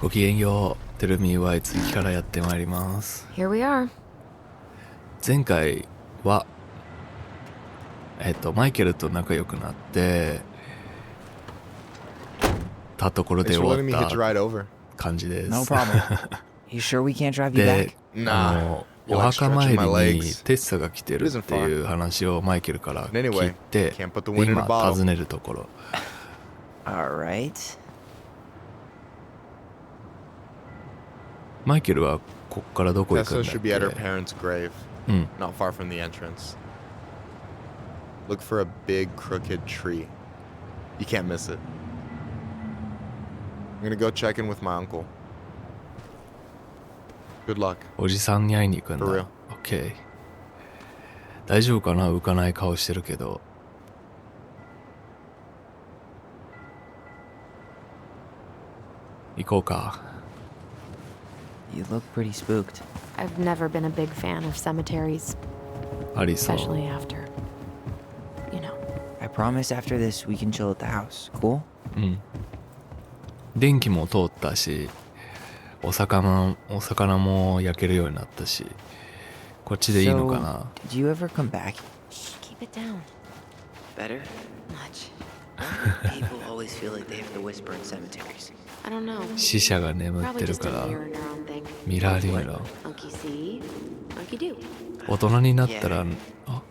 ごきげんよう、Tell Me Why続きからやってまいります。Here we are. 前回は、マイケルと仲良くなってたところで終わった感じです。No problem. You sure we can't drive you で back?、お墓参りにテッサが来てるっていう話をマイケルから聞いて、今訪ねるところ。Alright. マイケルはこっからどこ行くんだっ Tessa け？ should be at her parents' grave, うん。 not far from the entrance. Look for a big crooked tree. You can't miss it. I'm gonna go check in with my uncle. Good luck. おじさんに会いに行くんだ。 For real. OK。大丈夫かな？浮かない顔してるけど。行こうか。You look pretty spooked. I've never been a big fan of cemeteries, ありそう。 especially after, you know. I promise after this we can chill at the house. Cool? うん。電気も通ったし、お魚も焼けるようになったし、こっちでいいのかな？ So, did you ever come back? Shh, keep it down. Better? Much. People always feel like they have to whisper in cemeteries. I don't know. 死者が眠っ Probably てる just か a ら mirror in our own thing. 見られるよ。 Monkey see, monkey do. 大人になったら、 Yeah. あ、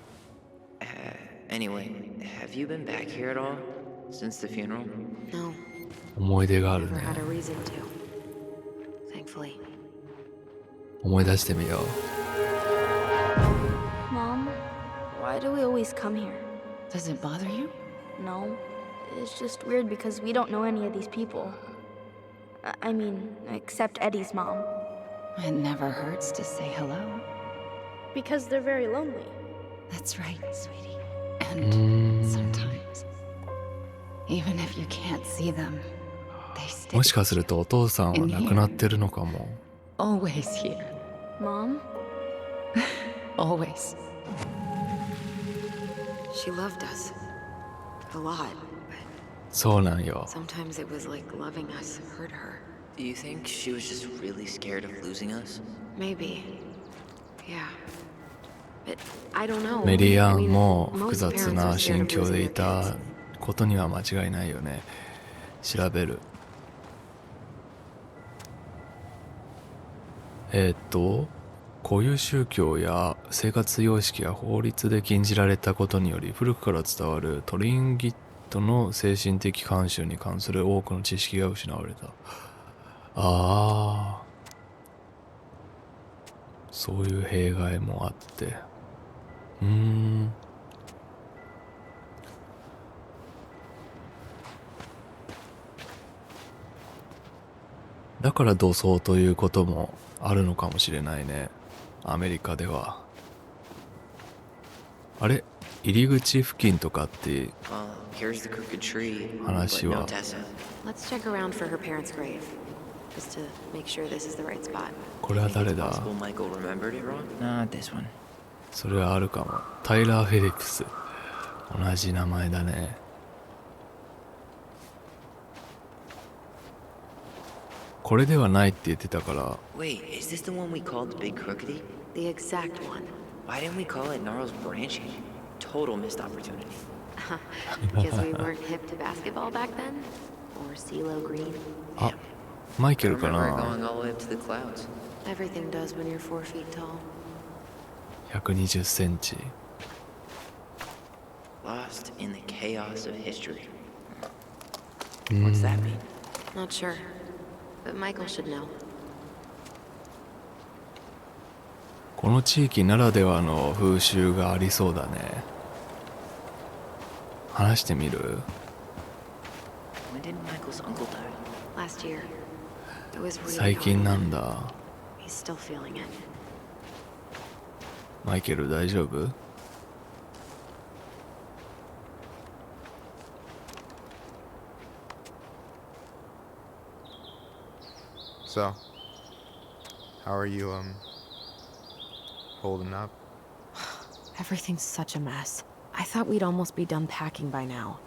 Anyway, have you been back here at all? Since the funeral? No, 思い出がある never ね。 had a reason to. Thankfully. 思い出してみよう。 Mom, why do we always come here? Does it bother you? No, it's just weird because we don't know any of these people. I mean, except Eddie's mom. It never hurts to say hello. Because they're very lonely. That's right, sweetie. う And ーん。 sometimes, even if you can't see them, they stick もしかす with る you. とお父さんは亡くなってるのかも。 Always here. Mom? Always. She loved us. A lot. But そうなんよ。 sometimes it was like loving us hurt her. Do you think she was just really scared of losing us? Maybe. Yeah. But I don't know. メリア I ン mean, も most 複雑 parents な are scared 心 of 境 losing でい their た kids. ことには間違いないよね。調べる。固有宗教や生活様式や法律で禁じられたことにより古くから伝わるトリンギットの精神的慣習に関する多くの知識が失われた。ああ、そういう弊害もあって。だから土葬ということもあるのかもしれないね。アメリカでは。あれ、入り口付近とかって Well, here's the crooked tree, but 話 no は Tessa. Let's check around for her parents' grave, just to make sure this is the right spot. これは誰だ？ Possible Michael remembered it wrong? Not this one. それはあるかも。タイラー・フェリックス。同じ名前だね。これではないって言ってたから。 Wait, is this the one we called Big Crookedy? The exact one. Why didn't we call it Gnarls Branching? Total missed opportunity. Because we weren't hip to basketball back then? Or CeeLo Green? あ、マイ I ケルか remember な？ going all the way up to the clouds. Everything does when you're 4 feet tall. 120センチ。 Lost in the chaos of history. うーん What's that mean? Not sure. But Michael should know. この地域ならではの風習がありそうだね。話してみる？ When did Michael's uncle die? Last year. It was really 最近 hard. なんだ。 He's still feeling it. マイケル大丈夫？ So, how are you, holding up? Everything's such a mess. I thought we'd almost be done packing by now.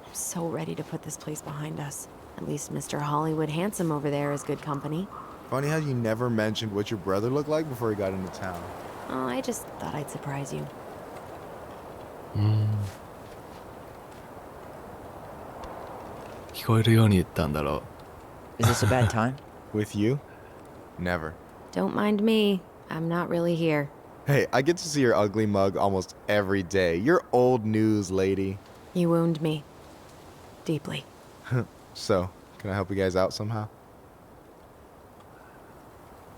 I'm so ready to put this place behind us. At least Mr. Hollywood Handsome over there is good company. Funny how you never mentioned what your brother looked like before he got into town. Oh, I just thought I'd surprise you. 聞こえるように言ったんだろ Is this a bad time? With you? Never. Don't mind me. I'm not really here. Hey, I get to see your ugly mug almost every day. You're old news, lady. You wound me. Deeply. So, can I help you guys out somehow? う。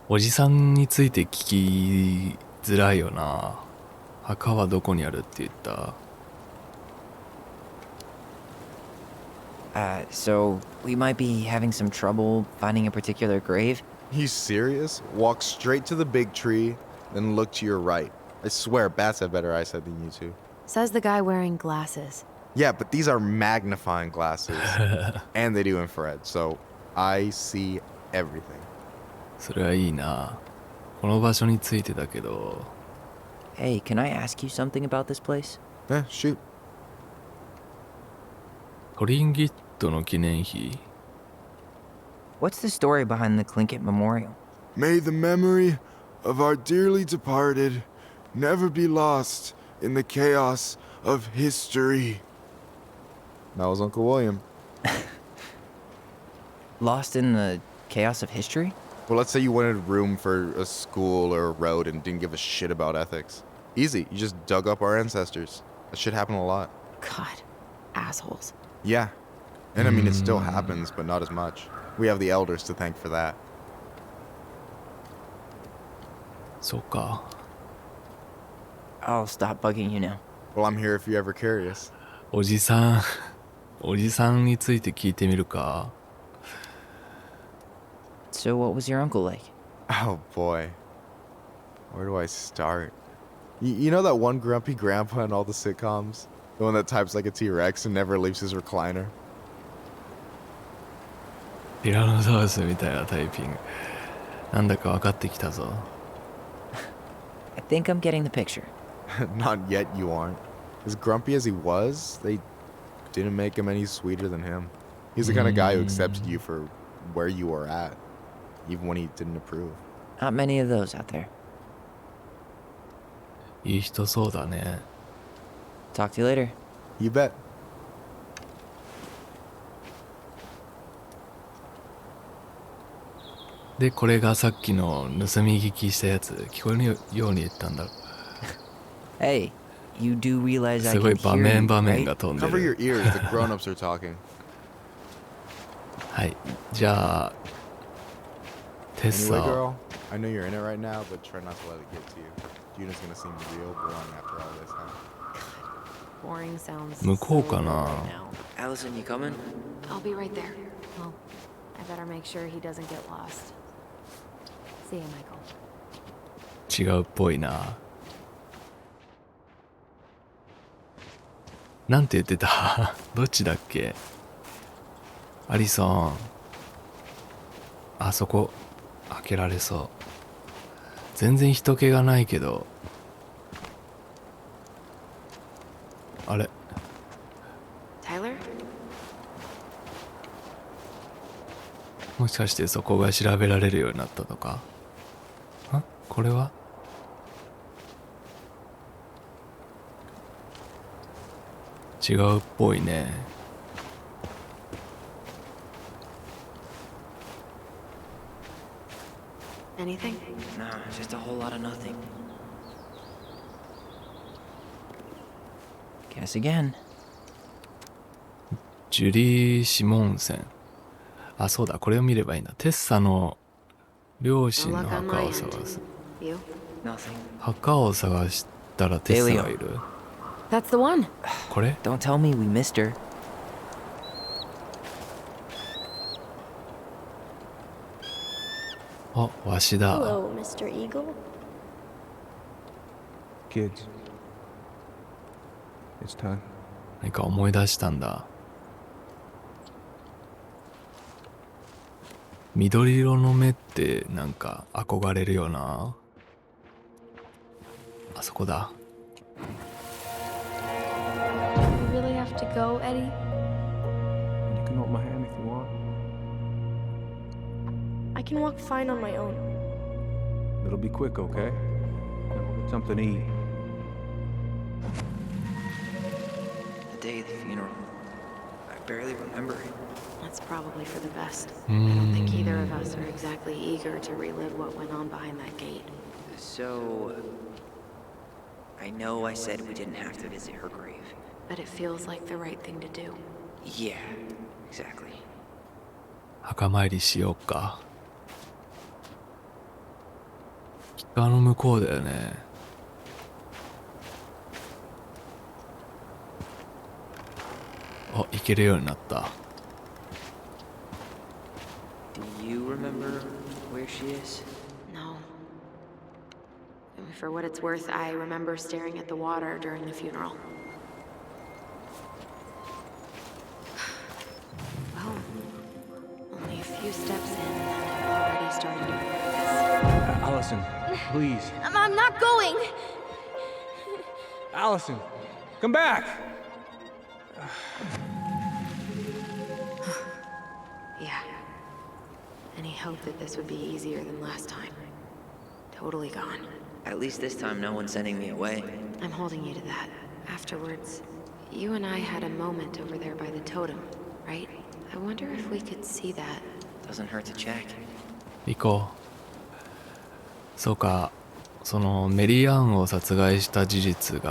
おじさんについて聞きづらいよな。墓はどこにあるって言った？ So we might be having some trouble finding a particular grave? You serious? Walk straight to the big tree, then look to your right. I swear, bats have better eyesight than you two. Says the guy wearing glasses. Yeah, but these are magnifying glasses. And they do infrared, so I see everything. それはいいな。この場所についてだけど、 Hey, can I ask you something about this place? Shoot. トリンギットの記念碑。 What's the story behind the Tlingit Memorial? May the memory of our dearly departed never be lost in the chaos of history. That was Uncle William. Lost in the chaos of history? Well, let's say you wanted room for a school or a road and didn't give a shit about ethics. Easy, you just dug up our ancestors. That shit happened a lot. God. Assholes. Yeah. And I mean, it still happens, but not as much. We have the elders to thank for that. そうか。 I'll stop bugging you now. Well, I'm here if you're ever curious. おじさんについて聞いてみるか。 So what was your uncle like? Oh boy. Where do I start? You know that one grumpy grandpa in all the sitcoms? The one that types like a T-Rex and never leaves his recliner? ティラノサウルスみたいなタイピング。なんだか分かってきたぞ。 I think I'm getting the picture. Not yet, you aren't. As grumpy as he was, they didn't make him any sweeter than him. He's the kind of guy who accepted you for where you were at, even when he didn't approve. Not many of those out there. いい人そうだね。 Talk to you later. You bet. で、これがさっきの盗み聞きしたやつ。聞こえるように言ったんだ。 Hey, you do realize I すごい can 場 hear 面 you, 場面 right? が飛んで Cover your る。 ears, the grown-ups are talking. はい。じゃあ、テッ Anyway, サ girl, I know you're in it right now, but try not to let it get to you. Juna's gonna seem real boring after all this, huh? Boring sounds. 向こうかな。 Allison, you coming? I'll be right there. Well, I better make sure he doesn't get lost. See you, Michael. 違うっぽいな。なんて言ってた？どっちだっけ？アリソン。あそこ開けられそう。全然人気がないけど。あれ？ Tyler? もしかしてそこが調べられるようになったとか？あ？これは？違うっぽいね。Anything? Nah, just a whole lot of nothing. Guess again. ジュリー・シモンセン。あ、そうだ、これを見ればいいんだ。テッサの両親 No の luck on 墓 my を探 end. す。 You? Nothing. 墓を探したらテッサがいる。 That's the one. これ？ Don't tell me we missed her. あ、わしだ。 Hello, Mr. Eagle. Kids, it's time. 何か思い出したんだ。緑色の目ってなんか憧れるよな。あそこだ。 You really have to go, Eddie? You can hold my hand if you want. I can walk fine on my own. It'll be quick, okay? Then we'll get something to eat. The day of the funeral. I barely remember it. That's probably for the best. I don't think either of us are exactly eager to relive what went on behind that gate. So, I know I said we didn't have to visit her grave. But it feels like the right thing to do. Yeah, exactly. 墓参りしようか。北の向こうだよね。あ、行けるようになった。Do you remember where she is? No. For what it's worth, I remember staring at the water during the funeral. Well, only a few steps in, and I'm already starting to regret this. Allison, please. I'm not going! Allison, come back! Yeah. Any hope that this would be easier than last time? Totally gone. At least this time no one's sending me away. I'm holding you to that. Afterwards, you and I had a moment over there by the totem, right? I wonder if we could see that. Doesn't hurt to check. 行こう。そうか、そのメリーアンを殺害した事実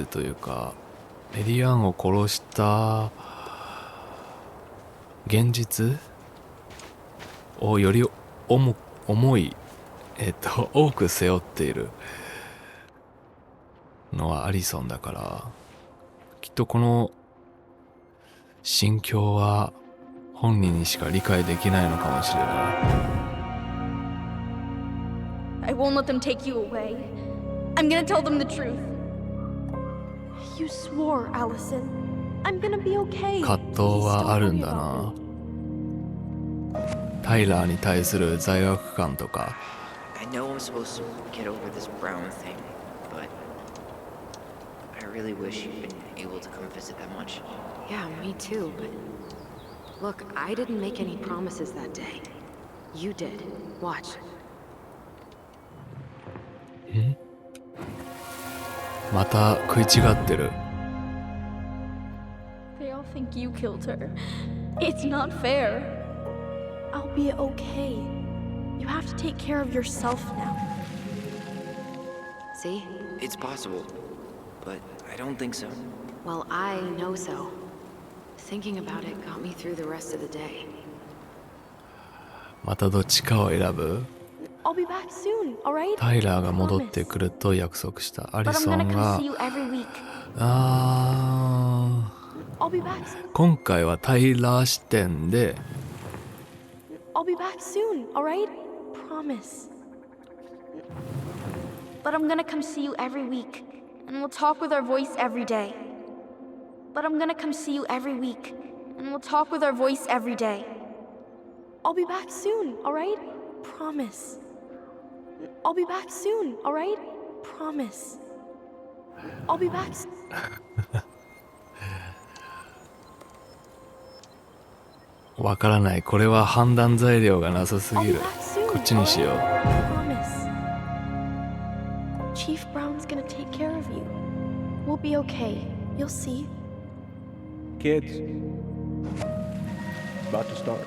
というか、メリーアンを殺した現実をより重い、多く背負っているのはアリソンだから、きっとこの心境は本人にしか理解できないのかもしれない。I won't let them take you away. I'm gonna tell them the truth. You swore, Allison. I'm gonna be okay. 葛藤はあるんだな。タイラーに対する罪悪感とか。I know I'm supposed to get over this Brown thing, but I really wish you'd been able to come visit that much. Yeah, me too, but... Look, I didn't make any promises that day. You did. Watch. また食い違ってる。They all think you killed her. It's not fair. I'll be okay. You have to take care of yourself now. See? It's possible, but I don't think so. Well, I know so. Thinking about it got me through the rest of the day. またどっちかを選ぶ。 I'll be back soon, alright? タイラーが戻ってくると約束した。アリ But I'm ソ gonna ン come が see you every week. I'll be back soon. 今回はタイラー視点で I'll be back soon, alright? Promise. But I'm gonna come see you every week, and we'll talk with our voice every day. But I'm gonna come see you every week, and we'll talk with our voice every day. I'll be back soon, alright? Promise. I'll be back soon, alright? Promise. I'll be back soon. わからない。これは判断材料がなさすぎる。こっちにしよう。Promise. Chief Brown's gonna take care of you. We'll be okay. You'll see. Kids, it's about to start.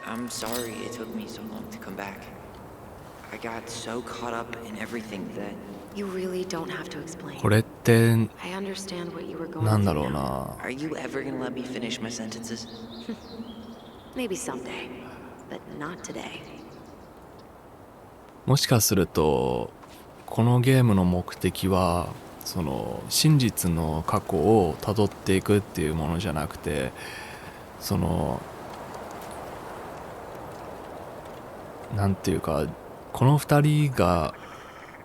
I'm sorry it took me so long to come back. I got so caught up in everything that... You really don't have to explain. これって I understand what you were going なんだ through ろう now. な。 Are you ever gonna let me finish my sentences? Maybe someday, but not today. もしかするとこのゲームの目的はその真実の過去をたどっていくっていうものじゃなくて、そのなんていうか、この二人が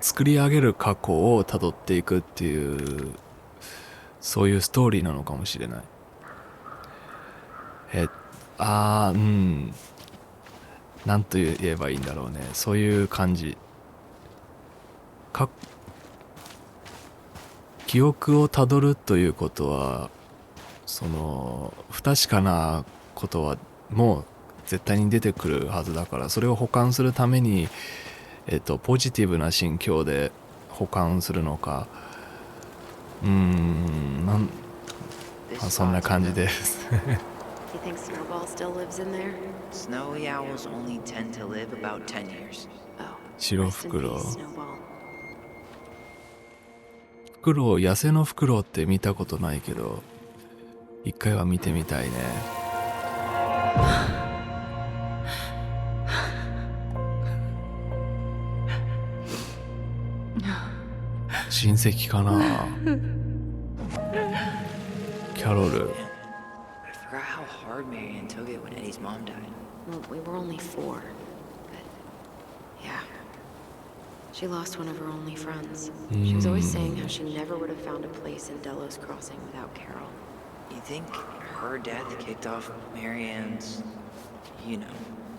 作り上げる過去をたどっていくっていう、そういうストーリーなのかもしれない。なんと言えばいいんだろうね。そういう感じ。記憶をたどるということは、その不確かなことはもう絶対に出てくるはずだから、それを補完するためにポジティブな心境で補完するのか、そんな感じです。Do you think Snowball still lives in there? Snowy owls only tend to live about 10 years. Oh, 白 rest in フクロウ。 peace, Snowball. フクロウ、野生のフクロウって見たことないけど、一回は見てみたいね。親戚かな。キャロル。 I forgot how hard Marianne took it when Eddie's mom died. Well, we were only 4. But, yeah. She lost one of her only friends. She was always saying how she never would have found a place in Delos Crossing without Carol. You think her death kicked off Marianne's, you know?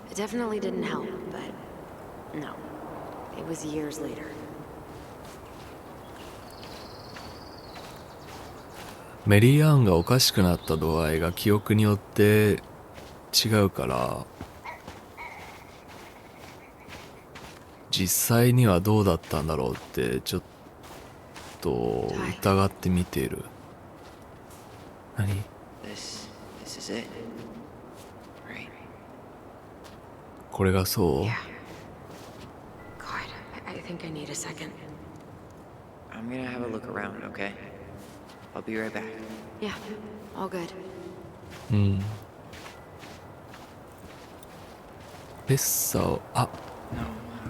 It definitely didn't help, but no. It was years later. メリーアンがおかしくなった度合いが記憶によって違うから、実際にはどうだったんだろうってちょっと疑ってみている。何？ This is it, right? これがそう？ Yeah. God, I think I need a second. I'm gonna have a look around, okay? I'll be right back. Yeah, all good. テッサを、あ、 No,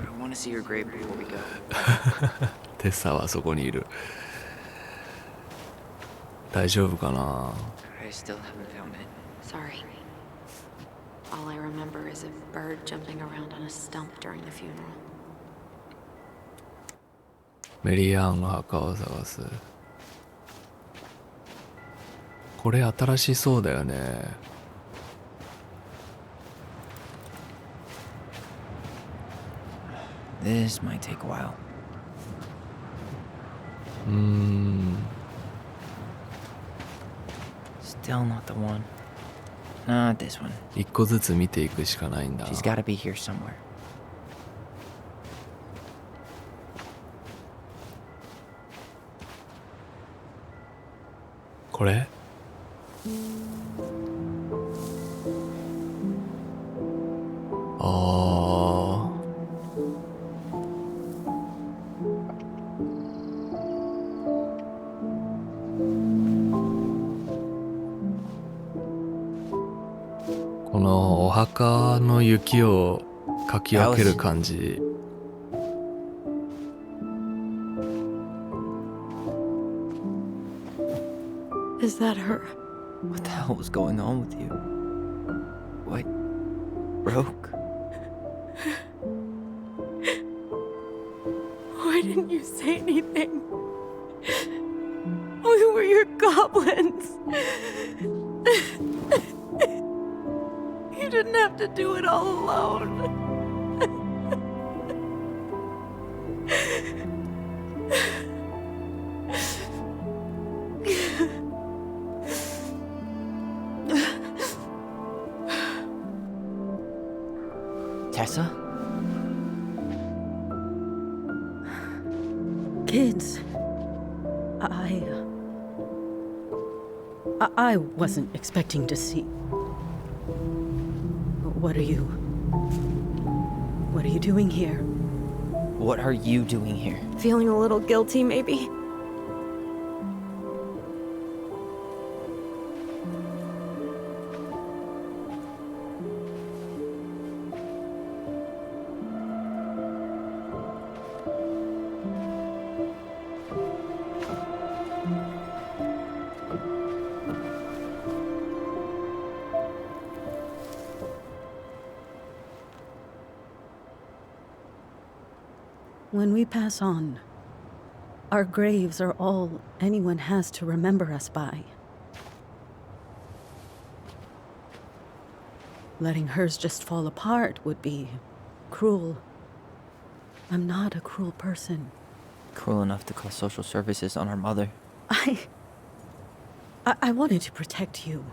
I want to see your grave before we go. テッサはそこにいる。大丈夫かな。 I still haven't found it. Sorry. All I remember is a bird jumping around on a stump during the funeral. メリーアンの墓を探す。これ新しそうだよね。This might take a while. Still not the one. Not this one. 一個ずつ見ていくしかないんだ。 She's gotta be here somewhere. これ？ああ。このお墓の雪をかき分ける感じ。Is that her? What the hell was going on with you? What? Broke? Why didn't you say anything? We were your goblins. You didn't have to do it all alone. Tessa? Kids, I wasn't expecting to see. What are you doing here? What are you doing here? Feeling a little guilty, maybe? When we pass on, our graves are all anyone has to remember us by. Letting hers just fall apart would be cruel. I'm not a cruel person. Cruel enough to call social services on our mother. I wanted to protect you.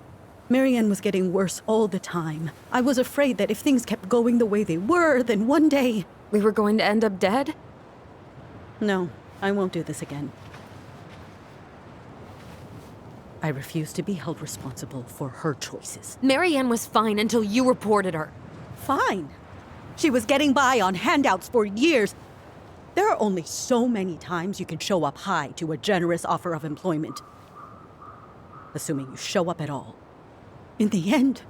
Marianne was getting worse all the time. I was afraid that if things kept going the way they were, then one day... We were going to end up dead? No, I won't do this again. I refuse to be held responsible for her choices. Marianne was fine until you reported her. Fine. She was getting by on handouts for years. There are only so many times you can show up high to a generous offer of employment. Assuming you show up at all. In the end,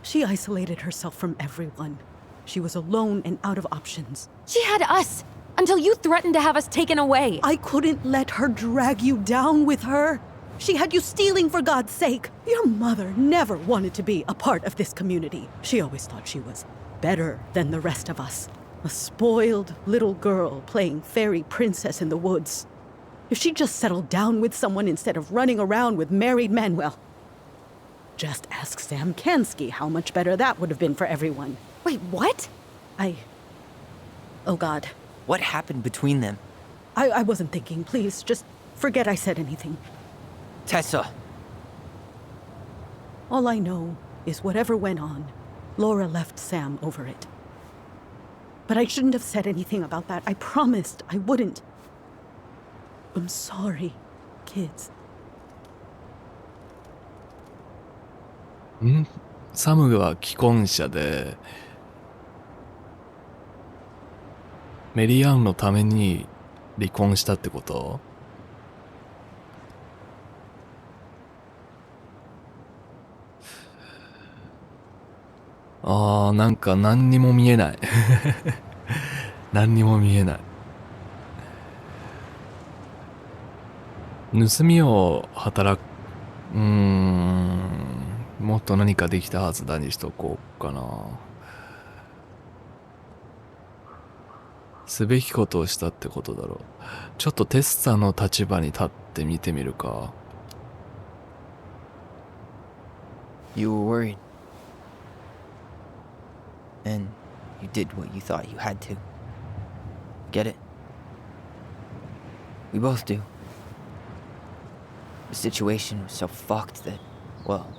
she isolated herself from everyone. She was alone and out of options. She had us, until you threatened to have us taken away. I couldn't let her drag you down with her. She had you stealing for God's sake. Your mother never wanted to be a part of this community. She always thought she was better than the rest of us. A spoiled little girl playing fairy princess in the woods. If she just settled down with someone instead of running around with married men, well, just ask Sam Kansky how much better that would have been for everyone. Wait, what? Oh God. What happened between them? I wasn't thinking. Please, just forget I said anything. Tessa! All I know is whatever went on, Laura left Sam over it. But I shouldn't have said anything about that. I promised I wouldn't. I'm sorry, kids. サムは既婚者で、メリアンのために離婚したってこと？なんか何にも見えない。何にも見えない。盗みを働く、もっと何かできたはずだにしとこうかな。すべきことをしたってことだろう。ちょっとテッサの立場に立ってみてみるか。You were worried. And you did what you thought you had to. Get it? We both do. The situation was so fucked that, well,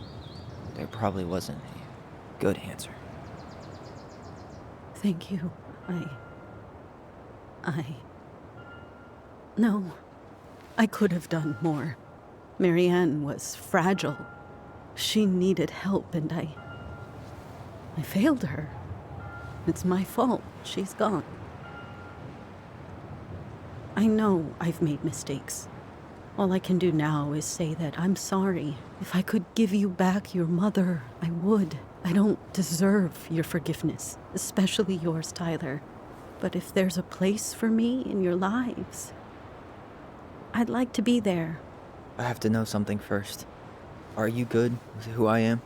there probably wasn't a good answer. Thank you. No. I could have done more. Marianne was fragile. She needed help, and I failed her. It's my fault. She's gone. I know I've made mistakes. All I can do now is say that I'm sorry. If I could give you back your mother, I would. I don't deserve your forgiveness, especially yours, Tyler. But if there's a place for me in your lives, I'd like to be there. I have to know something first. Are you good with who I am?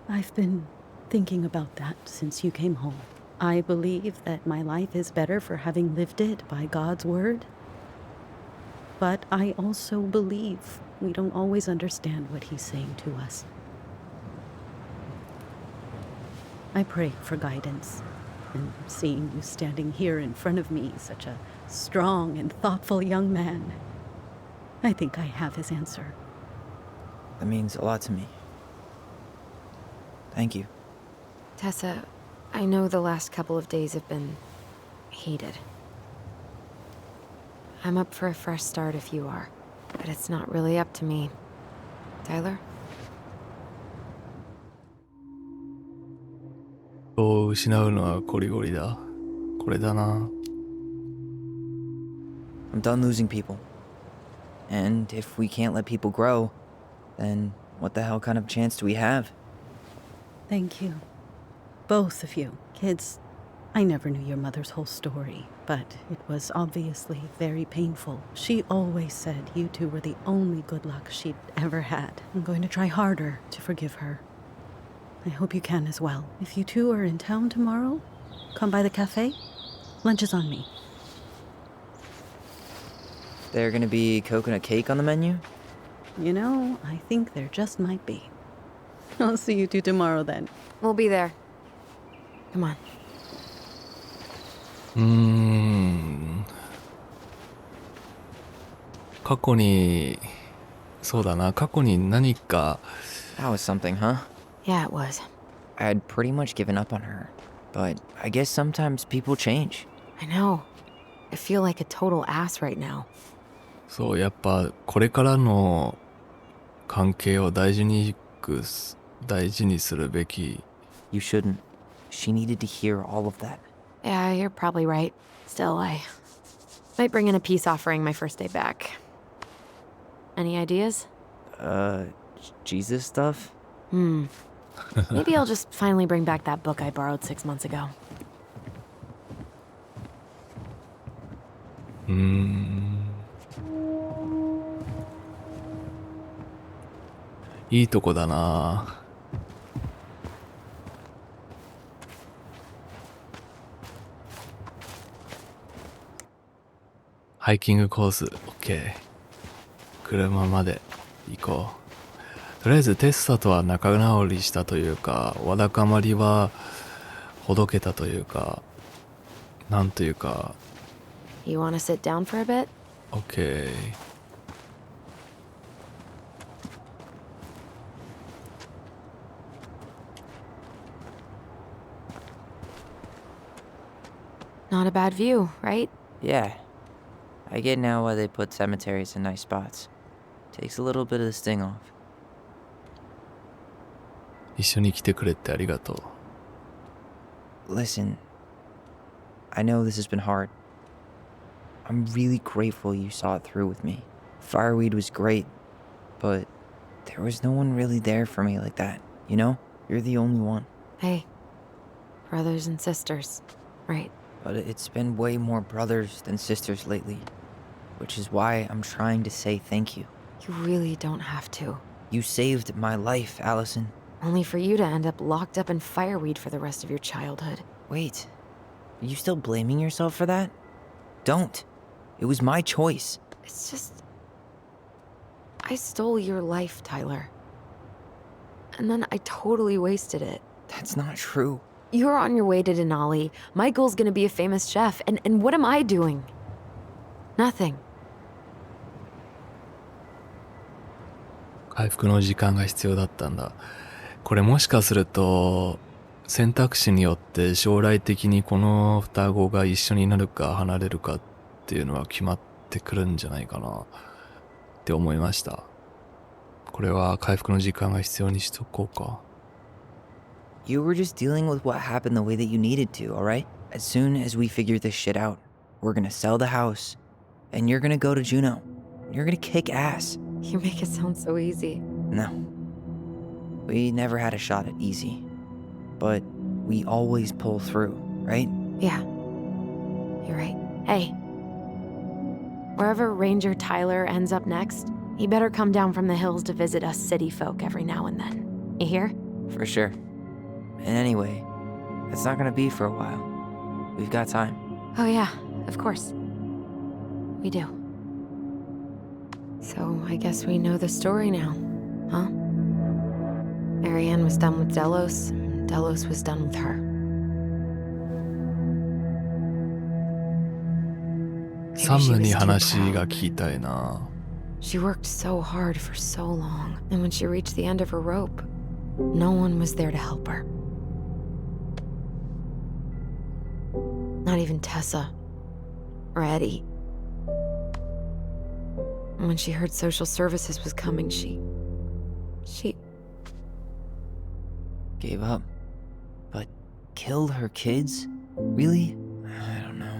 I've been thinking about that since you came home. I believe that my life is better for having lived it by God's word. But I also believe we don't always understand what he's saying to us. I pray for guidance. And seeing you standing here in front of me, such a strong and thoughtful young man, I think I have his answer. That means a lot to me. Thank you. Tessa, I know the last couple of days have been heated. I'm up for a fresh start if you are, but it's not really up to me. Tyler? 人を失うのはコリゴリだ。これだな。I'm done losing people. And if we can't let people grow, then what the hell kind of chance do we have? Thank you. Both of you. Kids, I never knew your mother's whole story, but it was obviously very painful. She always said you two were the only good luck she'd ever had. I'm going to try harder to forgive her. I hope you can as well. If you two are in town tomorrow, come by the cafe. Lunch is on me. There gonna be coconut cake on the menu? You know, I think there just might be. I'll see you two tomorrow then. We'll be there. Come on. 過去に、そうだな、過去に何か That was something, huh? Yeah, it was. I had pretty much given up on her. But I guess sometimes people change. I know. I feel like a total ass right now. そう、やっぱこれからの関係を大事にするべき。 You shouldn't. She needed to hear all of that. Yeah, you're probably right. Still, I might bring in a peace offering my first day back. Any ideas? Jesus stuff? Maybe I'll just finally bring back that book I borrowed 6 months ago. いいとこだな。ハイキングコース OK。 車まで行こう。とりあえずテッサとは仲直りしたというか、わだかまりはほどけたというか、なんというか。 You want to sit down for a bit? OK。 Not a bad view, right? Yeah. I get now why they put cemeteries in nice spots. Takes a little bit of the sting off. 一緒に来てくれてありがとう。 Listen, I know this has been hard. I'm really grateful you saw it through with me. Fireweed was great, but there was no one really there for me like that, you know? You're the only one. Hey, brothers and sisters, right? But it's been way more brothers than sisters lately, which is why I'm trying to say thank you. You really don't have to. You saved my life, Allison. Only for you to end up locked up in fireweed for the rest of your childhood. Wait, are you still blaming yourself for that? Don't. It was my choice. It's just... I stole your life, Tyler. And then I totally wasted it. That's not true. You're on your way to Denali. My goal's gonna be a famous chef. And what am I doing? Nothing. 回復の時間が必要だったんだ。これもしかすると選択肢によって将来的にこの双子が一緒になるか離れるかっていうのは決まってくるんじゃないかなって思いました。これは回復の時間が必要にしとこうか。 You were just dealing with what happened the way that you needed to, alright? As soon as we figure this shit out, we're gonna sell the house, and you're gonna go to Juneau. You're gonna kick ass. You make it sound so easy. No. We never had a shot at easy. But we always pull through, right? Yeah. You're right. Hey. Wherever Ranger Tyler ends up next, he better come down from the hills to visit us city folk every now and then. You hear? For sure. And anyway, that's not gonna be for a while. We've got time. Oh yeah, of course. We do. So I guess we know the story now, huh? Marianne was done with Delos, and Delos was done with her. サムに話が聞きたいな。 She worked so hard for so long, and when she reached the end of her rope, no one was there to help her. Not even Tessa or Eddie. And when she heard social services was coming, she Gave up. But killed her kids? Really? I don't know.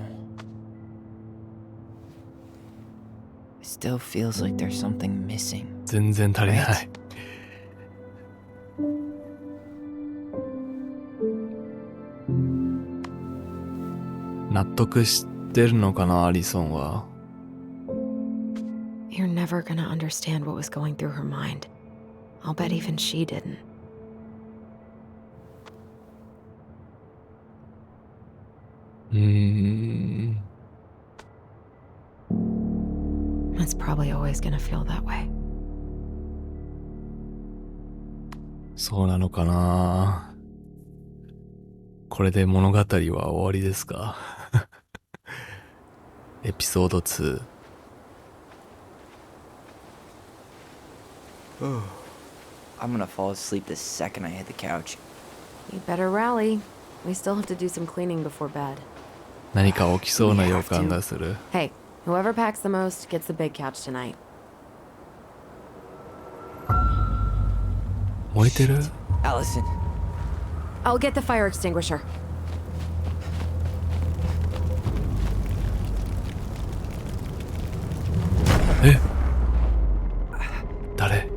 It still feels like there's something missing. 全然足りない。 納得してるのかな、アリソンは。 You're never gonna understand what was going through her mind. I'll bet even she didn't. It's probably always gonna feel that way. そうなのかな。これで物語は終わりですか。エピソード2。I'm gonna fall asleep the second I hit the couch. You better rally. We still have to do some cleaning before bed. 何か起きそうな予感がする。 Hey, whoever packs the most gets the big couch tonight. 燃えてる？ Allison. I'll get the fire extinguisher. え？誰？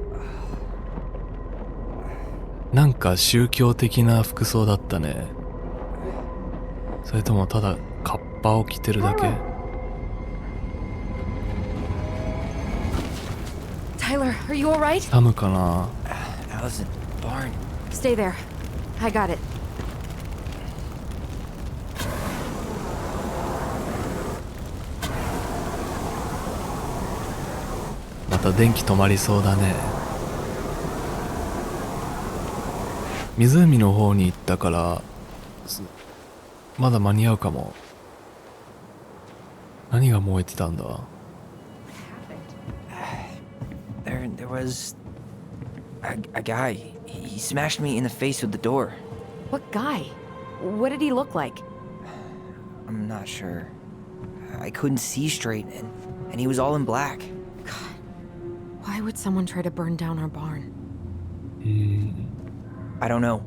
なんか宗教的な服装だったね。それともただカッパを着てるだけ？ Tyler, are you alright? サムかな？ Allison, barn. Stay there. I got it. また電気止まりそうだね。湖の方に行ったからまだ間に合うかも。何が燃えてたんだ？ There was a guy. He smashed me in the face with the door. What guy? What did he look like? I'm not sure. I couldn't see straight, and he was all in black. Why would someone try to burn down our barn? I don't know.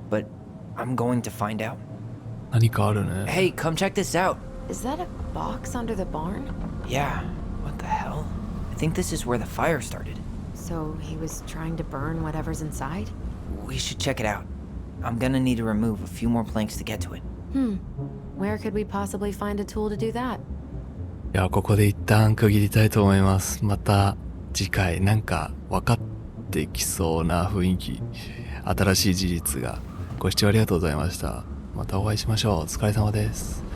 But I'm going to find out. 何かあるね。 Hey, come check this out. Is that a box under the barn? Yeah, what the hell? I think this is where the fire started. So he was trying to burn whatever's inside? We should check it out. I'm gonna need to remove a few more planks to get to it. Where could we possibly find a tool to do that? いや、ここで一旦区切りたいと思います。また次回なんか分かってきそうな雰囲気、新しい事実が。ご視聴ありがとうございました。またお会いしましょう。お疲れ様です。